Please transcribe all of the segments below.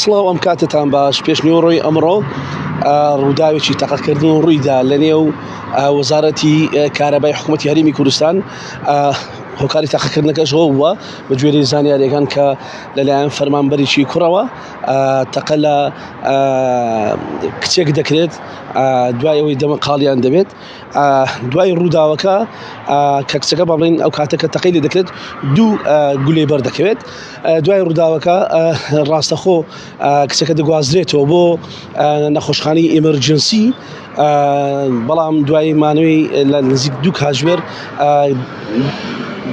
سڵاو ئەم کاتتان باش پێشنیوەڕۆی ئەمڕۆ ڕووداوێکی تەقەکردن و ڕوویدا لە نێو وەزارەتی کارەبای حکوومەتی هەرێمی کوردستان. هۆکاری تاقیکردنەکەشەوە بووە بە گوێرەی زانیاریەکان کە لەلایەن فەرمانبەرێکی کوڕەوە تەقە لە کچێک دەکرێت دوای ئەوەی دەمە قاڵیان دەبێت. دوای ڕووداوەکە کە کچەکە با بڵێن ئەو کاتەکە تەقەی لێ دەکرێت دوو گولەی بەردەکەوێت. دوای ڕووداوەکە ڕاستەخۆ کچەکە دەگوازرێتەوە بۆ نەخۆشخانەی ئێمەرجنسی، بەڵام دوای مانەوەی لە نزیک دوو کاتژمێر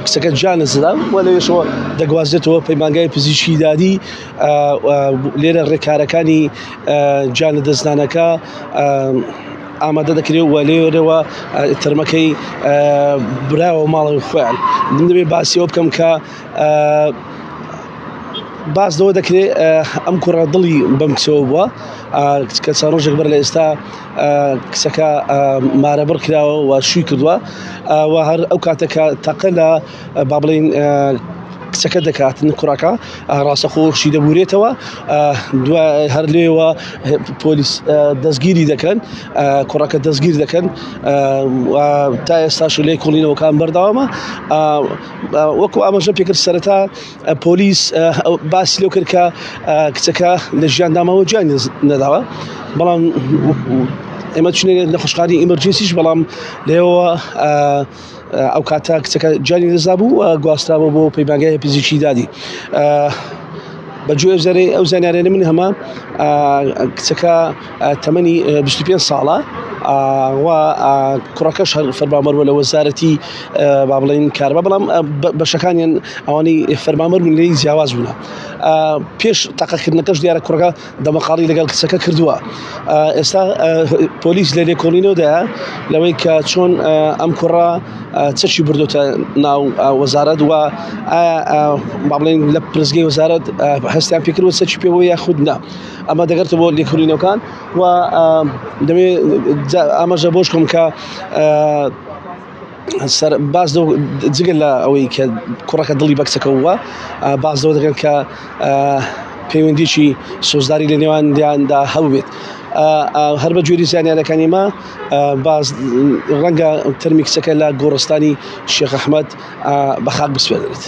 کچەکە گیان لەدەستا و لەوێشەوە دەگوازرێتەوە پەیمانگای پزیشکی دادی. لێرە ڕێکارەکانی گیان لەدەستدانەکە ئامادە دەکرێت و لێرەوە تەرمەکەی براوە ماڵی خۆیان. من دەبێت باسیەوە بکەم کە باس لەوە دەکرێت ئەم کوڕە دڵی بەم کچەوە بووە کە چەند ڕۆژێک بەر لە ئێستا کچەکە مارەبڕ کراوە و شووی کردووە و هەر ئەو کاتێکە تەقە لە با بڵێن کچەکە دەکاتن کوڕەکە ڕاستەخۆشی دەبورێتەوە. دوای هەر لێوە پۆلیس دەستگیری دەکەن، کوڕەکە دەستگیر دەکەن تا ئێستاش لێ کوڵینەوەکان بەردەوامە. وەکو ئاماژە پێکرد سەرەتا پۆلیس باسی لێو کرد کە کچەکە لە ژیاندامەوە گیان نەداوە، بەڵام ئێمە چونێ نەخۆشخانەی ئێمەرجنسیش، بەڵام لێەوە ئەو کاتە کچەکە گیانی لەدەستا بوو گواستراوە بۆ پەیمانگای پزیشکی دادی. بەگوێ ئەو زانیاریانە من هەمە کچەکە تەمەنی 25 ساڵە و کوڕەکەش هەر فەرمانبەر لە وەزارەتی با بڵێن کارەبا، بەڵام بەشەکانیان ئەوانەی فەرمانبەر بوون لێی جیاواز بوون. پێش تاقیکردنەکەش دیارە کوڕەکە دەمەقاڵی لەگەڵ کچەکە کردووە. ئێستا پۆلیس لە لێکۆڵینەوەدایە لەوەی کە چۆن ئەم کوڕە چەکی بردوتە ناو وەزارەت و با بڵێن لە پرزگەی وەزارەت هەستیان پێکردوە چەکی پێوە یاخود نا. ئەمە دەگەڕێتەوە بۆ لێکۆڵینەوەکان و دەبێت ئاماژە بۆش بکەم کە باز جگە لە ئەوەی کە کوڕەکە دڵی بە کچەکە بووە، باز لەوە دەکەن کە پەیوەندیی سۆزداری لە نێوانیاندا هەبوو. هەر بە گوێرەی زانیاریەکانی ئێمە باز ڕەنگە تەرمی کچەکە لە گۆڕستانی شێخ ئەحمەد بە خاک بسپێرێت.